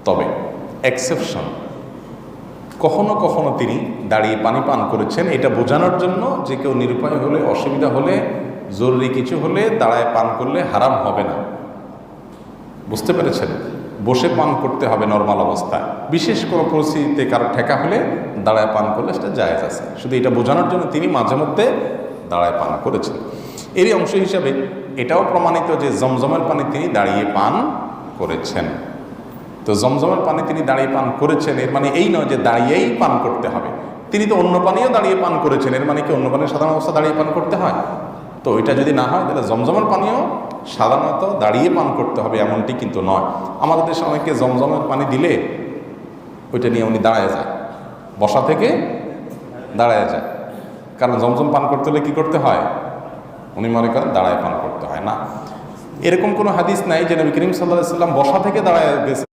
তবে এক্সেপশন, কখনো কখনো তিনি দাঁড়িয়ে পানি পান করেছেন, এটা বোঝানোর জন্য যে কেউ নিরুপায় হলে, অসুবিধা হলে, জরুরি কিছু হলে দাঁড়ায় পান করলে হারাম হবে না। বুঝতে পেরেছেন? বসে পান করতে হবে নর্মাল অবস্থায়, বিশেষ কোনো পরিস্থিতিতে কারো ঠেকা হলে দাঁড়ায় পান করলে সেটা জায়েজ আছে। শুধু এটা বোঝানোর জন্য তিনি মাঝে মধ্যে দাঁড়ায় পান করেছেন। এরই অংশ হিসাবে এটাও প্রমাণিত যে জমজমের পানি তিনি দাঁড়িয়ে পান করেছেন। তো জমজমের পানি তিনি দাঁড়িয়ে পান করেছেন, এর মানে এই নয় যে দাঁড়িয়েই পান করতে হবে। তিনি তো অন্য পানিও দাঁড়িয়ে পান করেছেন, এর মানে কি অন্য পানির সাধারণ অবস্থা দাঁড়িয়ে পান করতে হয়? তো এটা যদি না হয় তাহলে জমজমের পানিও সাধারণত দাঁড়িয়ে পান করতে হবে এমনটি কিন্তু নয়। আমাদের দেশে অনেকে জমজমের পানি দিলে ওইটা নিয়ে উনি দাঁড়ায় যায়, বসা থেকে দাঁড়ায় যায়। কারণ জমজম পান করতে হলে কী করতে হয়? উনি মনে করেন দাঁড়ায় পান করতে হয় না। এরকম কোনো হাদিস নাই যে নবী করিম সাল্লাল্লাহু আলাইহি ওয়াসাল্লাম বসা থেকে দাঁড়ায় গেছে।